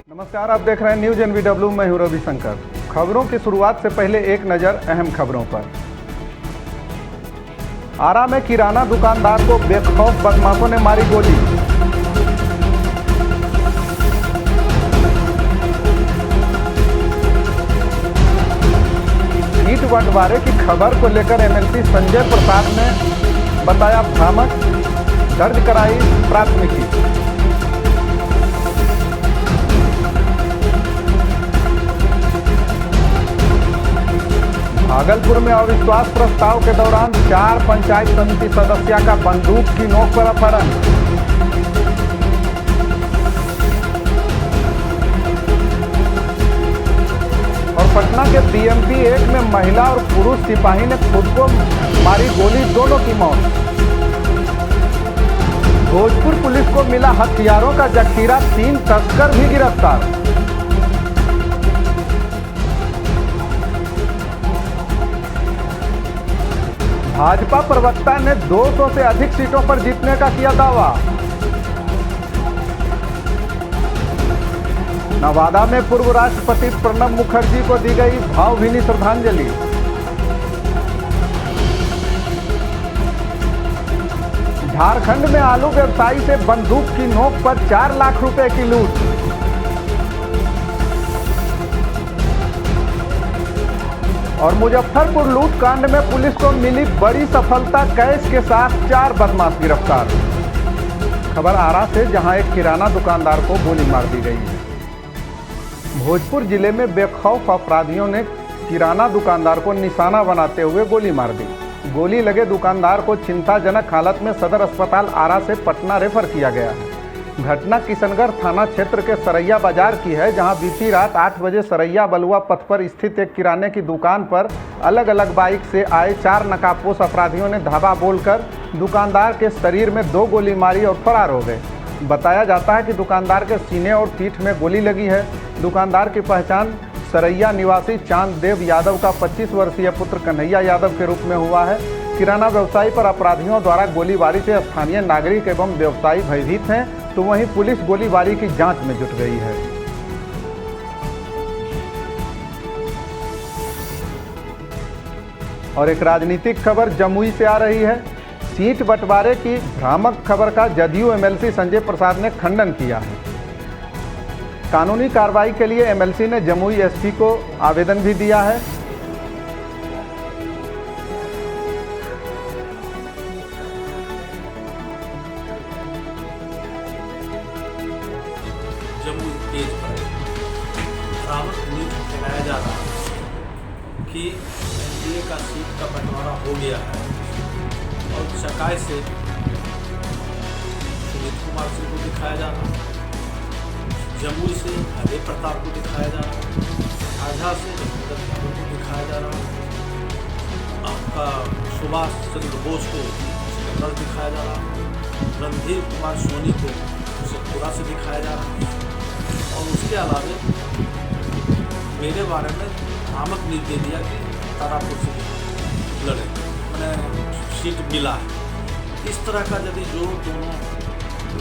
नमस्कार, आप देख रहे हैं न्यूज NVW। मैं हूं रविशंकर। खबरों की शुरुआत से पहले एक नज़र अहम खबरों पर। आरा में किराना दुकानदार को बेखौफ बदमाशों ने मारी गोली। ईंट बंटवारे की खबर को लेकर MLC संजय प्रसाद ने बताया भ्रामक, दर्ज कराई प्राथमिकी। भागलपुर में अविश्वास प्रस्ताव के दौरान 4 पंचायत समिति सदस्य का बंदूक की नोक पर अपहरण। और पटना के BMP 1 में महिला और पुरुष सिपाही ने खुद को मारी गोली, दोनों की मौत। भोजपुर पुलिस को मिला हथियारों का जखीरा, 3 तस्कर भी गिरफ्तार। भाजपा प्रवक्ता ने 200 से अधिक सीटों पर जीतने का किया दावा। नवादा में पूर्व राष्ट्रपति प्रणब मुखर्जी को दी गई भावभीनी श्रद्धांजलि। झारखंड में आलू व्यवसायी से बंदूक की नोक पर 4 लाख रुपए की लूट। और मुजफ्फरपुर लूटकांड में पुलिस को मिली बड़ी सफलता, कैश के साथ 4 बदमाश गिरफ्तार। खबर आरा से, जहां एक किराना दुकानदार को गोली मार दी गई है। भोजपुर जिले में बेखौफ अपराधियों ने किराना दुकानदार को निशाना बनाते हुए गोली मार दी। गोली लगे दुकानदार को चिंताजनक हालत में सदर अस्पताल आरा से पटना रेफर किया गया है। घटना किशनगढ़ थाना क्षेत्र के सरैया बाजार की है, जहां बीती रात 8 बजे सरैया बलुआ पथ पर स्थित एक किराने की दुकान पर अलग अलग बाइक से आए 4 नकाबपोश अपराधियों ने धावा बोलकर दुकानदार के शरीर में 2 गोली मारी और फरार हो गए। बताया जाता है कि दुकानदार के सीने और पीठ में गोली लगी है। दुकानदार की पहचान सरैया निवासी चांद देव यादव का 25 वर्षीय पुत्र कन्हैया यादव के रूप में हुआ है। किराना व्यवसायी पर अपराधियों द्वारा गोलीबारी से स्थानीय नागरिक एवं व्यवसायी भयभीत हैं, तो वहीं पुलिस गोलीबारी की जांच में जुट गई है। और एक राजनीतिक खबर जमुई से आ रही है। सीट बंटवारे की भ्रामक खबर का जदयू MLC संजय प्रसाद ने खंडन किया है। कानूनी कार्रवाई के लिए MLC ने जमुई SP को आवेदन भी दिया है। जमुई पेज पर भ्रामक न्यूज फैलाया जा रहा है कि NDA का सीट का बंटवारा हो गया है और चकाई से सुमित कुमार सिंह को दिखाया जा रहा है, जमुई से अजय प्रताप को दिखाया जा रहा है, आझा से रविंद्र यादव को दिखाया जा रहा है, आपका सुभाष चंद्र बोस को सिकंदर दिखाया जा रहा है, रणधीर कुमार सोनी को शेखपुरा से दिखाया जा रहा है। और उसके अलावा मेरे बारे में भ्रामक न्यूज दे दिया कि तारापुर से लड़े, मैंने सीट मिला है। इस तरह का यदि जो दोनों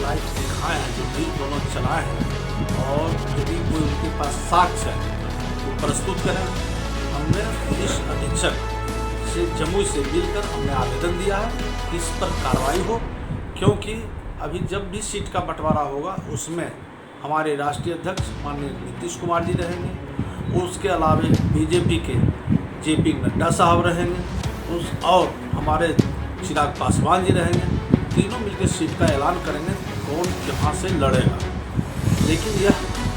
लाइव दिखाए हैं, जो न्यूज दोनों चलाए हैं, और यदि कोई उनके पास साक्ष्य है तो प्रस्तुत करें। हमने पुलिस अधीक्षक से जमुई से मिलकर हमने आवेदन दिया है कि इस पर कार्रवाई हो, क्योंकि अभी जब भी सीट का बंटवारा होगा उसमें हमारे राष्ट्रीय अध्यक्ष माननीय नीतीश कुमार जी रहेंगे, उसके अलावा BJP के JP नड्डा साहब रहेंगे, और हमारे चिराग पासवान जी रहेंगे। तीनों मिलकर सीट का ऐलान करेंगे कौन कहाँ से लड़ेगा। लेकिन यह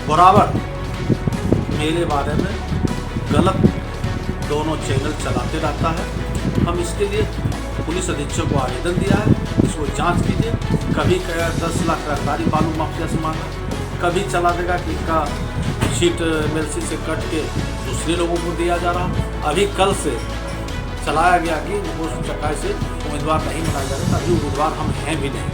बराबर मेरे बारे में गलत दोनों चैनल चलाते रहता है। हम इसके लिए पुलिस अधीक्षक को आवेदन दिया है, इसको जांच कीजिए। कभी कहेगा 10 लाख सरकारी बालू माफिया से मांगा, कभी चला देगा कि इनका सीट MLC से कट के दूसरे लोगों को दिया जा रहा। अभी कल से चलाया गया कि वो चक्काई से उम्मीदवार नहीं बनाया जा रहा। अभी उम्मीदवार हम हैं भी नहीं।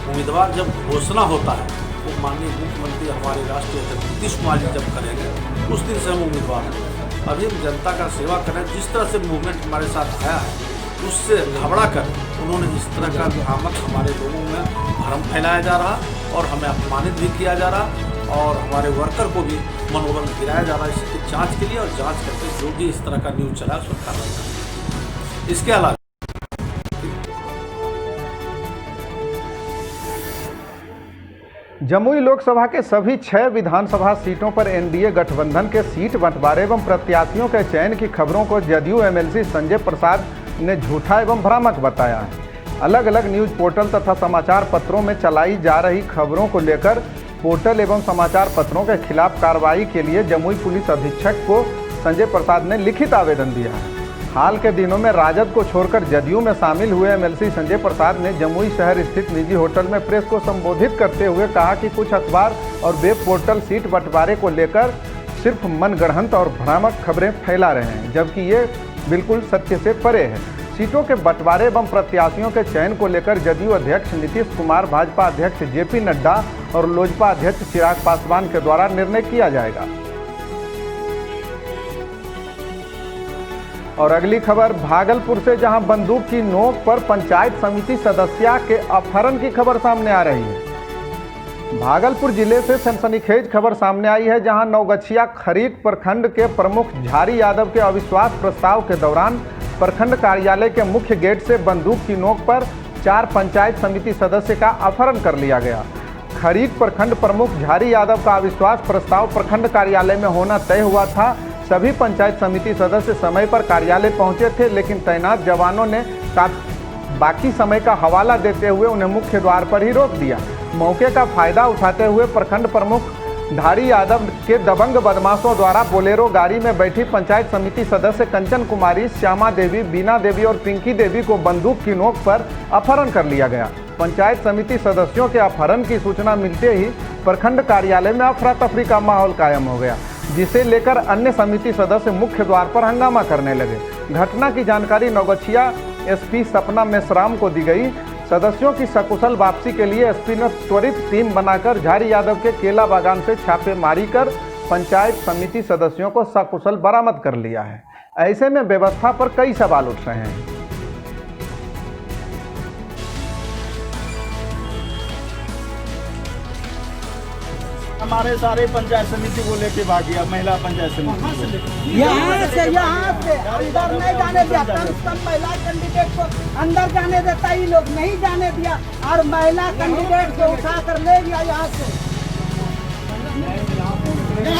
उम्मीदवार जब घोषणा होता है वो माननीय मुख्यमंत्री हमारे राष्ट्रीय अध्यक्ष नीतीश कुमार जी जब करेंगे, उस दिन से हम उम्मीदवार हैं। अभी हम जनता का सेवा करें। जिस तरह से मूवमेंट हमारे साथ आया है उससे घबरा कर उन्होंने इस तरह का भ्रामक हमारे लोगों में भ्रम फैलाया जा रहा और हमें अपमानित भी किया जा रहा। और हमारे वर्कर को भी मनोबल गिराया जा रहा है इसकी जांच के लिए, और जांच करके जो भी इस तरह का न्यूज़ चला है उस पर कार्रवाई करें। इसके अलावा जमुई लोकसभा के सभी 6 विधानसभा सीटों पर एनडीए गठबंधन के सीट बंटवारे एवं प्रत्याशियों के चयन की खबरों को जदयू एमएलसी संजय प्रसाद ने झूठा एवं भ्रामक बताया है। अलग अलग न्यूज पोर्टल तथा समाचार पत्रों में चलाई जा रही खबरों को लेकर पोर्टल एवं समाचार पत्रों के खिलाफ कार्रवाई के लिए जमुई पुलिस अधीक्षक को संजय प्रसाद ने लिखित आवेदन दिया है। हाल के दिनों में राजद को छोड़कर जदयू में शामिल हुए एमएलसी संजय प्रसाद ने जमुई शहर स्थित निजी होटल में प्रेस को संबोधित करते हुए कहा कि कुछ अखबार और वेब पोर्टल सीट बंटवारे को लेकर सिर्फ मनगढ़ंत और भ्रामक खबरें फैला रहे हैं, जबकि ये बिल्कुल सत्य से परे है। सीटों के बंटवारे एवं प्रत्याशियों के चयन को लेकर जदयू अध्यक्ष नीतीश कुमार, भाजपा अध्यक्ष जेपी नड्डा और लोजपा अध्यक्ष चिराग पासवान के द्वारा निर्णय किया जाएगा। और अगली खबर भागलपुर से, जहां बंदूक की नोक पर पंचायत समिति सदस्या के अपहरण की खबर सामने आ रही है। भागलपुर जिले से सनसनीखेज खबर सामने आई है, जहां नवगछिया खरीक प्रखंड के प्रमुख झारी यादव के अविश्वास प्रस्ताव के दौरान प्रखंड कार्यालय के मुख्य गेट से बंदूक की नोक पर 4 पंचायत समिति सदस्य का अपहरण कर लिया गया। खरीक प्रखंड प्रमुख झारी यादव का अविश्वास प्रस्ताव प्रखंड कार्यालय में होना तय हुआ था। सभी पंचायत समिति सदस्य समय पर कार्यालय पहुंचे थे, लेकिन तैनात जवानों ने बाकी समय का हवाला देते हुए उन्हें मुख्य द्वार पर ही रोक दिया। मौके का फायदा उठाते हुए प्रखंड प्रमुख झारी यादव के दबंग बदमाशों द्वारा बोलेरो गाड़ी में बैठी पंचायत समिति सदस्य कंचन कुमारी, श्यामा देवी, बीना देवी और पिंकी देवी को बंदूक की नोक पर अपहरण कर लिया गया। पंचायत समिति सदस्यों के अपहरण की सूचना मिलते ही प्रखंड कार्यालय में अफरा तफरी का माहौल कायम हो गया, जिसे लेकर अन्य समिति सदस्य मुख्य द्वार पर हंगामा करने लगे। घटना की जानकारी नवगछिया एसपी सपना मेश्राम को दी गई। सदस्यों की सकुशल वापसी के लिए एसपी ने त्वरित टीम बनाकर झारी यादव के केला बागान से छापेमारी कर पंचायत समिति सदस्यों को सकुशल बरामद कर लिया है। ऐसे में व्यवस्था पर कई सवाल उठ रहे हैं। हमारे सारे पंचायत समिति को लेके भाग गया, महिला पंचायत समिति यहाँ से अंदर नहीं जाने दिया। कम महिला कैंडिडेट को अंदर जाने देता, ये लोग नहीं जाने दिया और महिला कैंडिडेट को उठा कर ले गया यहाँ से। गाड़ी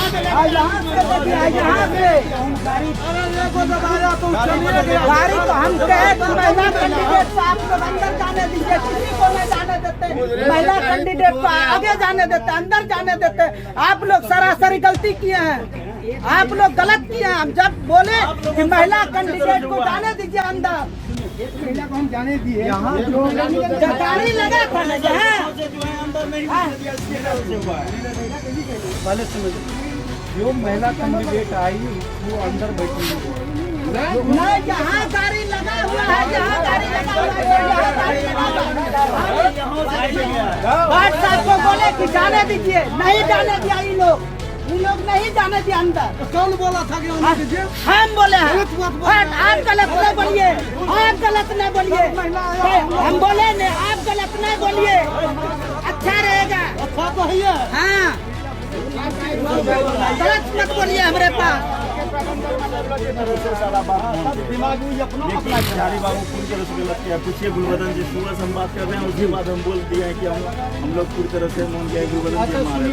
को हम कहे कि महिला कैंडिडेट को आप लोग अंदर जाने दीजिए, किसी को नहीं जाने देते। महिला कैंडिडेट को आगे जाने देते, अंदर जाने देते। आप लोग सरासरी गलती किए हैं, आप लोग गलत किए हैं। हम जब बोले कि महिला कैंडिडेट को जाने दीजिए अंदर, महिला को हम जाने दिए। यहाँ गाड़ी लगा था ना, पहले जो महिला कैंडिडेट आई वो अंदर बैठी नहीं, यहाँ गाड़ी लगा हुआ है, यहाँ गाड़ी लगा हुआ है। भाट साहब को बोले कि जाने दीजिए, नहीं जाने दिया। ये लोग नहीं जाने दिया अंदर। कौन बोला था कि आने दीजिए? हम बोले हैं। आप गलत नहीं बोलिए, आप गलत नहीं बोलिए। हम बोले नहीं, आप गलत नहीं बोलिए, अच्छा रहेगा। अच्छा तो है। हाँ, गलत मत बोलिए हमारे पास। दिमाग में अपना झारी बाबू पूरी तरह से गलत किया। पूछिए गुलबदन जी, सुबह से हम बात कर रहे हैं, उसके बाद हम बोल दिया है कि हम लोग पूरी तरह से मान गए गुलबदन जी हमारे।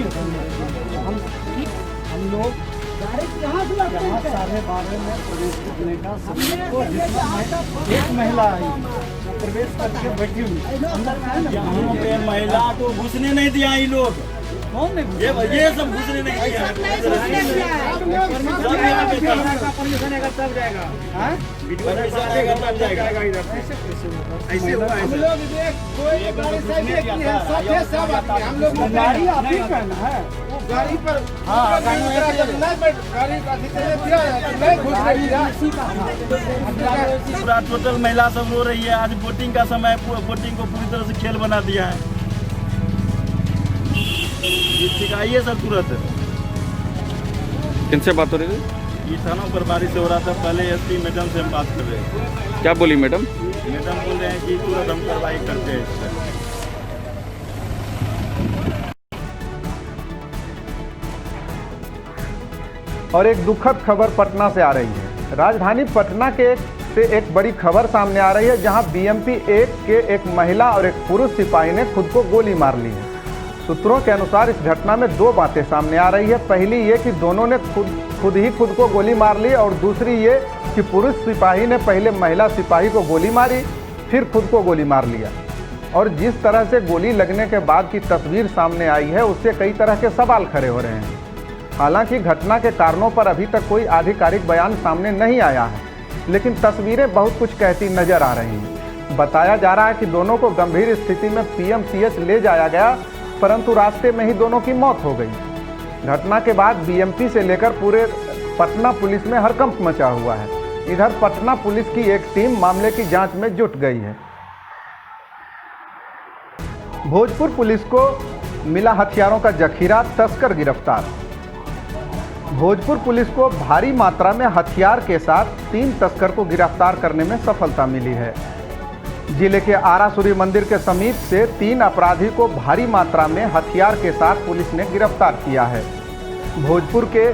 हम लोग यहाँ 12:30 में प्रवेश करने का समय को, जिसमें एक महिला आई प्रवेश करके बैठी हुई। यहाँ पे महिला को घुसने नहीं दिया ये लोग। कौन ने ये सब घुसने नहीं दिया। परमिशन अगर तब जाएगा, परमिशन आएगा तब जाएगा। ऐसे हुआ है। हम लोग गाड़ी आप ही करना है, गाड़ी पर पूरा टोटल महिला सब रो रही है। आज वोटिंग का समय, वोटिंग को पूरी तरह से खेल बना दिया है। ये सब तुरंत किनसे बात हो रही थी? ये थाना पर बारिश हो रहा था। पहले एसपी मैडम से हम बात कर रहे हैं। क्या बोली मैडम? मैडम बोल रहे हैं कि तुरंत हम कार्रवाई करते हैं इस पर। और एक दुखद खबर पटना से आ रही है। राजधानी पटना के से एक बड़ी खबर सामने आ रही है, जहां बीएमपी 1 के एक महिला और एक पुरुष सिपाही ने खुद को गोली मार ली है। सूत्रों के अनुसार इस घटना में दो बातें सामने आ रही है। पहली ये कि दोनों ने खुद को गोली मार ली, और दूसरी ये कि पुरुष सिपाही ने पहले महिला सिपाही को गोली मारी, फिर खुद को गोली मार लिया। और जिस तरह से गोली लगने के बाद की तस्वीर सामने आई है, उससे कई तरह के सवाल खड़े हो रहे हैं। हालांकि घटना के कारणों पर अभी तक कोई आधिकारिक बयान सामने नहीं आया है, लेकिन तस्वीरें बहुत कुछ कहती नजर आ रही हैं। बताया जा रहा है कि दोनों को गंभीर स्थिति में पीएमसीएच ले जाया गया, परंतु रास्ते में ही दोनों की मौत हो गई। घटना के बाद बीएमपी से लेकर पूरे पटना पुलिस में हड़कंप मचा हुआ है। इधर पटना पुलिस की एक टीम मामले की जांच में जुट गई है। भोजपुर पुलिस को मिला हथियारों का जखीरा, तस्कर गिरफ्तार। भोजपुर पुलिस को भारी मात्रा में हथियार के साथ 3 तस्कर को गिरफ्तार करने में सफलता मिली है। जिले के आरा सूर्य मंदिर के समीप से 3 अपराधी को भारी मात्रा में हथियार के साथ पुलिस ने गिरफ्तार किया है। भोजपुर के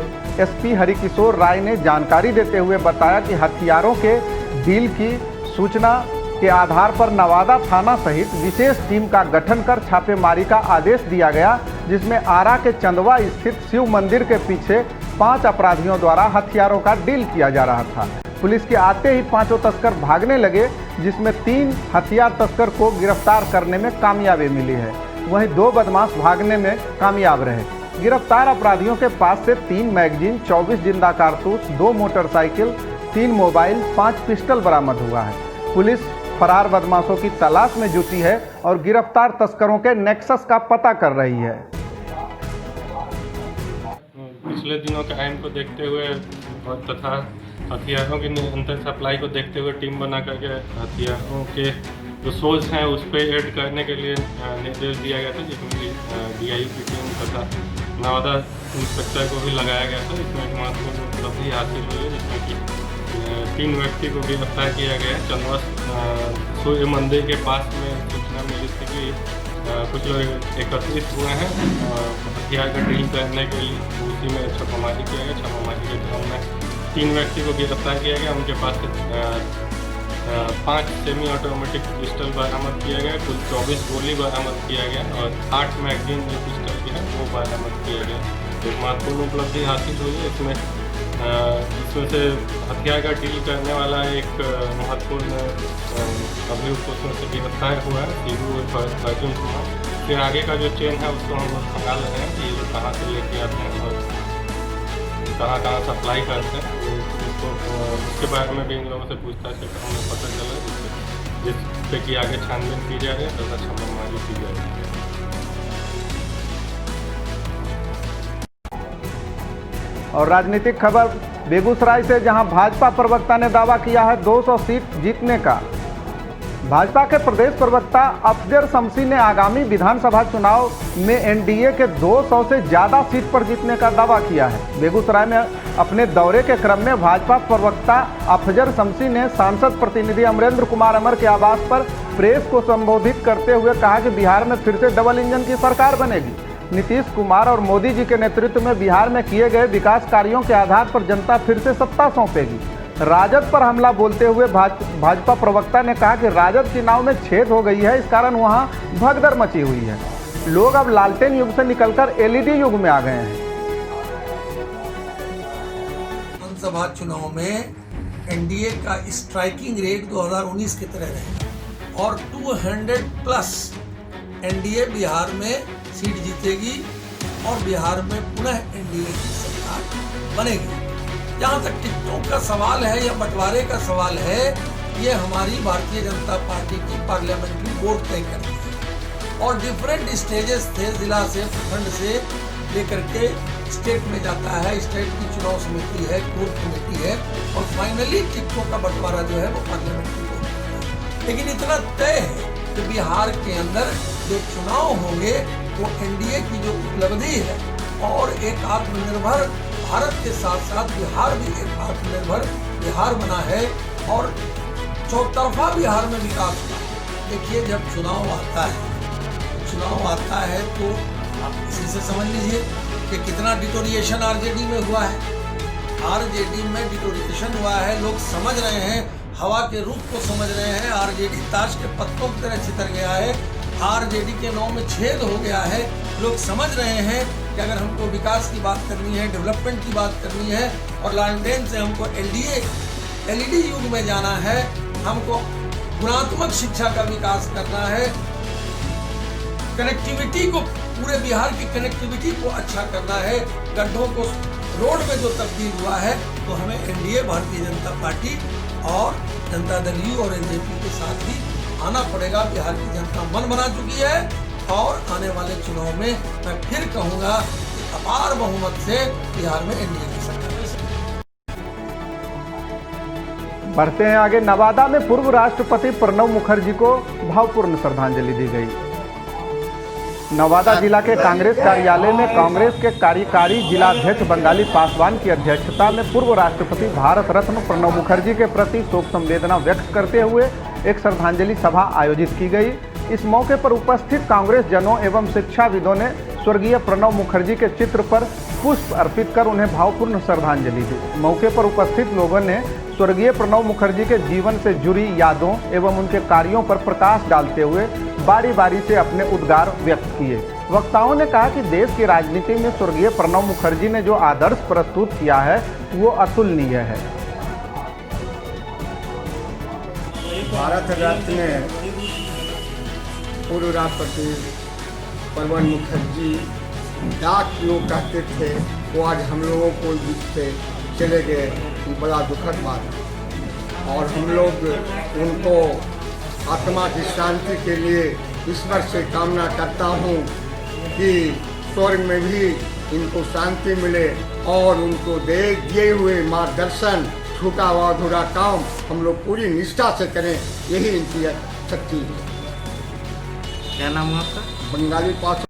एसपी हरिकिशोर राय ने जानकारी देते हुए बताया कि हथियारों के डील की सूचना के आधार पर नवादा थाना सहित विशेष टीम का गठन कर छापेमारी का आदेश दिया गया, जिसमें आरा के चंदवा स्थित शिव मंदिर के पीछे 5 अपराधियों द्वारा हथियारों का डील किया जा रहा था। पुलिस के आते ही 5 तस्कर भागने लगे, जिसमें 3 हथियार तस्कर को गिरफ्तार करने में कामयाबी मिली है। वहीं 2 बदमाश भागने में कामयाब रहे। गिरफ्तार अपराधियों के पास से 3 मैगजीन, 24 जिंदा कारतूस, 2 मोटरसाइकिल, 3 मोबाइल, 5 पिस्टल बरामद हुआ है। पुलिस फरार बदमाशों की तलाश में जुटी है और गिरफ्तार तस्करों के नेक्सस का पता कर रही है। पिछले दिनों के आइन को देखते हुए और तथा हथियारों की निरंतर सप्लाई को देखते हुए टीम बना करके हथियारों के जो सोर्स हैं उस पर ऐड करने के लिए निर्देश दिया गया था, जिसमें DIU की टीम तथा नवादा इंस्पेक्टर को भी लगाया गया था। इसमें एक महत्वपूर्ण उपलब्धि हासिल हुई है, जिसमें कि 3 व्यक्ति को गिरफ्तार किया गया। चंदवा सूर्य मंदिर के पास में सूचना मिली थी कि कुछ लोग एकत्रित हुए हैं हथियार का डील करने के लिए। उसी में छापामारी किया गया। छापामारी के क्रम में 3 व्यक्ति को गिरफ्तार किया गया। उनके पास से 5 सेमी ऑटोमेटिक पिस्टल बरामद किया गया, कुल 24 गोली बरामद किया गया और 8 मैगजीन जो पिस्टल की है वो बरामद किया गया। एक महत्वपूर्ण उपलब्धि हासिल हुई है। इसमें से हथियार का डील करने वाला एक महत्वपूर्ण अभियुक्त उसमें से गिरफ्तार हुआ है, सीबू अर्जुन कुमार। फिर आगे का जो चेन है उसको हम लोग संभाल रहे हैं कि ये कहाँ से लेके आते हैं और कहाँ सप्लाई करते हैं। उसके बारे में भी इन लोगों से पूछताछ करके हमें पता चला, जिससे कि आगे छानबीन की जा रही है तथा छापेमारी की जा रही है। और राजनीतिक खबर बेगूसराय से, जहां भाजपा प्रवक्ता ने दावा किया है 200 सीट जीतने का। भाजपा के प्रदेश प्रवक्ता अफजर शमसी ने आगामी विधानसभा चुनाव में एनडीए के 200 से ज़्यादा सीट पर जीतने का दावा किया है। बेगूसराय में अपने दौरे के क्रम में भाजपा प्रवक्ता अफजर शमसी ने सांसद प्रतिनिधि अमरेंद्र कुमार अमर के आवास पर प्रेस को संबोधित करते हुए कहा कि बिहार में फिर से डबल इंजन की सरकार बनेगी। नीतीश कुमार और मोदी जी के नेतृत्व में बिहार में किए गए विकास कार्यों के आधार पर जनता फिर से सत्ता सौंपेगी। राजद पर हमला बोलते हुए भाजपा प्रवक्ता ने कहा कि राजद चुनाव में छेद हो गई है, इस कारण वहां भगदड़ मची हुई है। लोग अब लालटेन युग से निकलकर एलईडी युग में आ गए हैं। विधानसभा चुनाव में एनडीए का स्ट्राइकिंग रेट 2019 की तरह रहेगा और 200+ एनडीए बिहार में सीट जीतेगी और बिहार में पुनः एनडीए की सरकार बनेगी। जहाँ तक टिकटों का सवाल है या बंटवारे का सवाल है, ये हमारी भारतीय जनता पार्टी की पार्लियामेंट्री बोर्ड तय करती है और डिफरेंट स्टेजेस थे, जिला से, प्रखंड से लेकर के स्टेट में जाता है। स्टेट की चुनाव समिति है, कोर कमेटी है और फाइनली टिकटों का बंटवारा जो है वो पार्लियामेंट्री बोर्ड करता है। लेकिन इतना तय है कि बिहार के अंदर जो चुनाव होंगे वो एनडीए की जो उपलब्धि है और एक आत्मनिर्भर भारत के साथ साथ बिहार भी एक आत्मनिर्भर बिहार बना है और चौतरफा बिहार में विकास हुआ। देखिए, जब चुनाव आता है तो आप इसी से समझ लीजिए कि कितना डिटोरिएशन आरजेडी में हुआ है। आरजेडी में डिटोरिएशन हुआ है, लोग समझ रहे हैं, हवा के रुख को समझ रहे हैं। आरजेडी ताश के पत्तों की तरह छितर गया है, आरजेडी के नाव में छेद हो गया है। लोग समझ रहे हैं कि अगर हमको विकास की बात करनी है, डेवलपमेंट की बात करनी है और लालटेन से हमको एलईडी युग में जाना है, हमको गुणात्मक शिक्षा का विकास करना है, कनेक्टिविटी को, पूरे बिहार की कनेक्टिविटी को अच्छा करना है, गड्ढों को रोड में जो तब्दील हुआ है, तो हमें एनडीए भारतीय जनता पार्टी और जनता दल यू और एलजेपी के साथ ही आना पड़ेगा। बिहार की जनता मन बना चुकी है और आने वाले चुनाव में मैं फिर कहूंगा कि अपार बहुमत से बिहार में एनडीए की सरकार। बढ़ते हैं आगे। नवादा में पूर्व राष्ट्रपति प्रणब मुखर्जी को भावपूर्ण श्रद्धांजलि दी गई। नवादा जिला के कांग्रेस कार्यालय में कांग्रेस के कार्यकारी जिलाध्यक्ष बंगाली पासवान की अध्यक्षता में पूर्व राष्ट्रपति भारत रत्न प्रणब मुखर्जी के प्रति शोक संवेदना व्यक्त करते हुए एक श्रद्धांजलि सभा आयोजित की गई। इस मौके पर उपस्थित कांग्रेस जनों एवं शिक्षाविदों ने स्वर्गीय प्रणब मुखर्जी के चित्र पर पुष्प अर्पित कर उन्हें भावपूर्ण श्रद्धांजलि दी। मौके पर उपस्थित लोगों ने स्वर्गीय प्रणब मुखर्जी के जीवन से जुड़ी यादों एवं उनके कार्यों पर प्रकाश डालते हुए बारी बारी से अपने उद्गार व्यक्त किए। वक्ताओं ने कहा कि देश की राजनीति में स्वर्गीय प्रणब मुखर्जी ने जो आदर्श प्रस्तुत किया है वो अतुलनीय है। भारत रत्न पूर्व राष्ट्रपति प्रणब मुखर्जी डाक लोग कहते थे, वो आज हम लोगों को जिससे चले गए, बड़ा दुखद बात है। और हम लोग उनको आत्मा की शांति के लिए ईश्वर से कामना करता हूँ कि स्वर्ग में भी इनको शांति मिले और उनको दिए हुए मार्गदर्शन, छूटा हुआ अधूरा काम हम लोग पूरी निष्ठा से करें, यही इनकी शक्ति है। क्या नाम है आपका? बंगाली पासवान।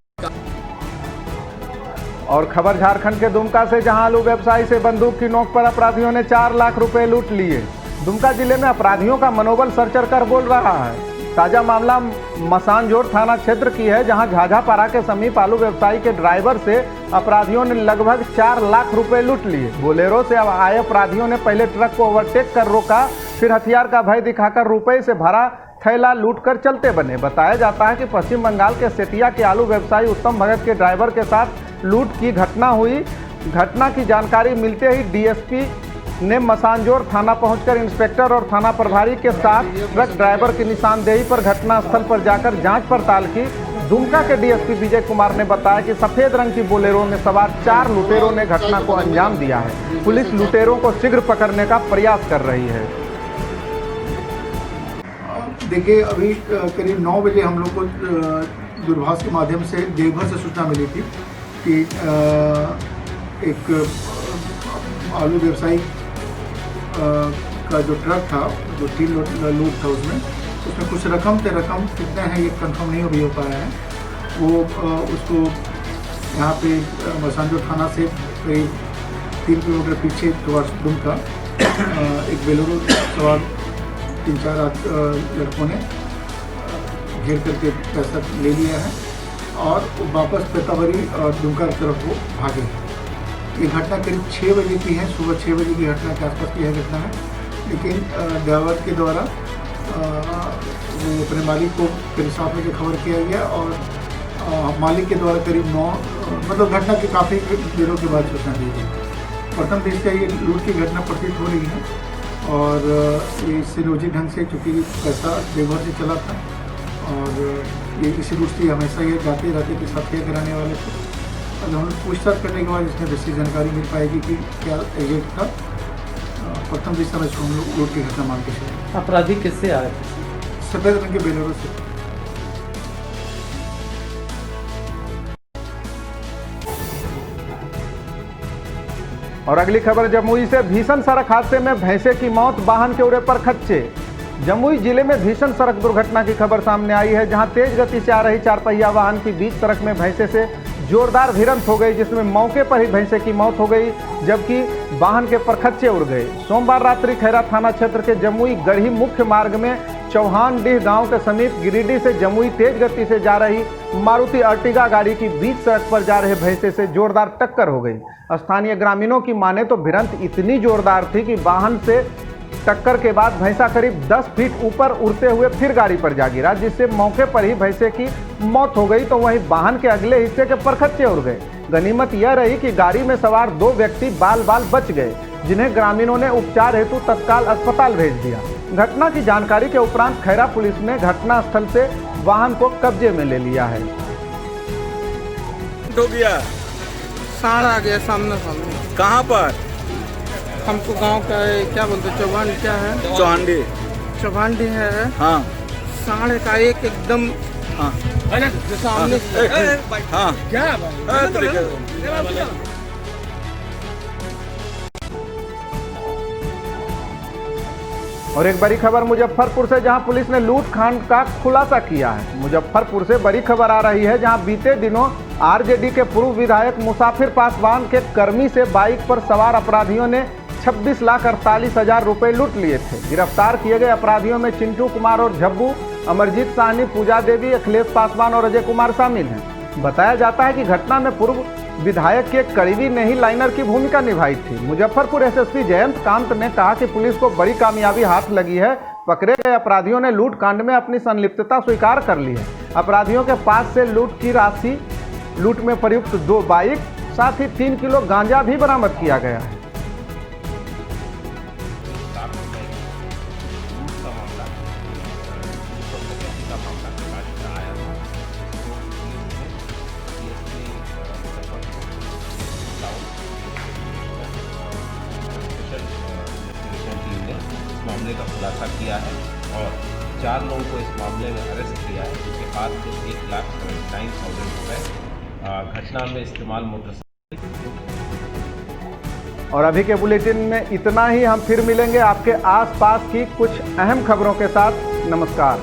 और खबर झारखंड के दुमका से, जहां आलू व्यवसायी से बंदूक की नोक पर अपराधियों ने 4 लाख रुपए लूट लिए। दुमका जिले में अपराधियों का मनोबल सरचर कर बोल रहा है। ताजा मामला मसानजोर थाना क्षेत्र की है, जहां झाझापारा के समीप आलू व्यवसायी के ड्राइवर से अपराधियों ने लगभग 4 लाख रुपए लूट लिए। बोलेरो से आए अपराधियों ने पहले ट्रक को ओवरटेक कर रोका, फिर हथियार का भय दिखाकर रुपए से भरा थैला लूट कर चलते बने। बताया जाता है कि पश्चिम बंगाल के सेतिया के आलू व्यवसायी उत्तम भगत के ड्राइवर के साथ लूट की घटना हुई। घटना की जानकारी मिलते ही डीएसपी ने मसानजोर थाना पहुंचकर इंस्पेक्टर और थाना प्रभारी के साथ ट्रक ड्राइवर की निशानदेही पर घटनास्थल पर जाकर जांच पड़ताल की। दुमका के डीएसपी विजय कुमार ने बताया कि सफेद रंग की बोलेरो में सवार 4 लुटेरों ने घटना को अंजाम दिया है। पुलिस लुटेरों को शीघ्र पकड़ने का प्रयास कर रही है। देखिए, अभी करीब 9 बजे हम लोग को दूरभाष के माध्यम से देवघर से सूचना मिली थी कि एक आलू व्यवसायी का जो ट्रक था, जो 3 लोड था, उसमें कुछ रकम कितने हैं ये कंफर्म नहीं अभी हो पाया है। वो उसको यहाँ पे मसानजोर थाना से करीब 3 किलोमीटर पीछे टुवर्ड्स दुमका एक बेलोरो सवार 3-4 लड़कों ने घेर करके पैसा ले लिया है और वापस पेतावरी और दुमका की तरफ वो भागे। ये घटना करीब 6 बजे की है, सुबह 6 बजे की घटना के आसपास की यह घटना है। लेकिन ड्राइवर के द्वारा वो अपने मालिक को करीब 7 बजे खबर किया गया और मालिक के द्वारा करीब 9 मतलब घटना के काफ़ी देरों के बाद सूचना दी गई। प्रथम दृष्टया ये लूट की घटना प्रतीत हो रही है और ये सुनियोजित ढंग से, चूँकि पैसा देवघर से चला था और ये इसी रूट से हमेशा ये जाते रहते के साथ कराने वाले थे। और हम पूछताछ करने के बाद इसमें विशेष जानकारी मिल पाएगी कि क्या एजेंट था। प्रथम दृष्टया में हम लोग लूट की घटना मान के चले। अपराधी किससे आए? सफेद रंग के बेलोरो से। और अगली खबर जमुई से, भीषण सड़क हादसे में भैंसे की मौत, वाहन के उड़े पर खच्चे। जमुई जिले में भीषण सड़क दुर्घटना की खबर सामने आई है, जहां तेज गति से आ रही 4 पहिया वाहन की बीच सड़क में भैंसे से जोरदार भिड़ंत हो गई, जिसमें मौके पर ही भैंसे की मौत हो गई, जबकि वाहन के परखच्चे उड़ गए। सोमवार रात्रि खैरा थाना क्षेत्र के जमुई गढ़ी मुख्य मार्ग में चौहानडीह गांव के समीप गिरिडीह से जमुई तेज गति से जा रही मारुति अर्टिगा गाड़ी की बीच सड़क पर जा रहे भैंसे से जोरदार टक्कर हो गई। स्थानीय ग्रामीणों की माने तो भिड़ंत इतनी जोरदार थी कि वाहन से टक्कर के बाद भैंसा करीब 10 फीट ऊपर उड़ते हुए फिर गाड़ी पर जा गिरा, जिससे मौके पर ही भैंसे की मौत हो गई, तो वहीं वाहन के अगले हिस्से के परखच्चे उड़ गए। गनीमत यह रही कि गाड़ी में सवार 2 व्यक्ति बाल बाल बच गए, जिन्हें ग्रामीणों ने उपचार हेतु तत्काल अस्पताल भेज दिया। घटना की जानकारी के उपरांत खैरा पुलिस ने घटनास्थल से वाहन को कब्जे में ले लिया है। हो गया साढ़ आ गया सामने कहाँ पर? हमको गांव का क्या बोलते चौहान क्या है चौहानडी है। हाँ साढ़े का एकदम हाँ सामने हाँ क्या और एक बड़ी खबर मुजफ्फरपुर से, जहां पुलिस ने लूट कांड का खुलासा किया है। मुजफ्फरपुर से बड़ी खबर आ रही है, जहां बीते दिनों आरजेडी के पूर्व विधायक मुसाफिर पासवान के कर्मी से बाइक पर सवार अपराधियों ने 26,48,000 रुपए लूट लिए थे। गिरफ्तार किए गए अपराधियों में चिंटू कुमार और झब्बू, अमरजीत साहनी, पूजा देवी, अखिलेश पासवान और अजय कुमार शामिल हैं। बताया जाता है कि घटना में पूर्व विधायक के करीबी ने ही लाइनर की भूमिका निभाई थी। मुजफ्फरपुर एसएसपी जयंत कांत ने कहा कि पुलिस को बड़ी कामयाबी हाथ लगी है। पकड़े गए अपराधियों ने लूट कांड में अपनी संलिप्तता स्वीकार कर ली है। अपराधियों के पास से लूट की राशि, लूट में प्रयुक्त 2 बाइक, साथ ही 3 किलो गांजा भी बरामद किया गया है। मामले का खुलासा किया है और 4 लोगों को इस मामले में अरेस्ट किया है, जिसके पास से 1,79,000 रुपये घटना में इस्तेमाल मोटरसाइकिल। और अभी के बुलेटिन में इतना ही। हम फिर मिलेंगे आपके आसपास की कुछ अहम खबरों के साथ। नमस्कार।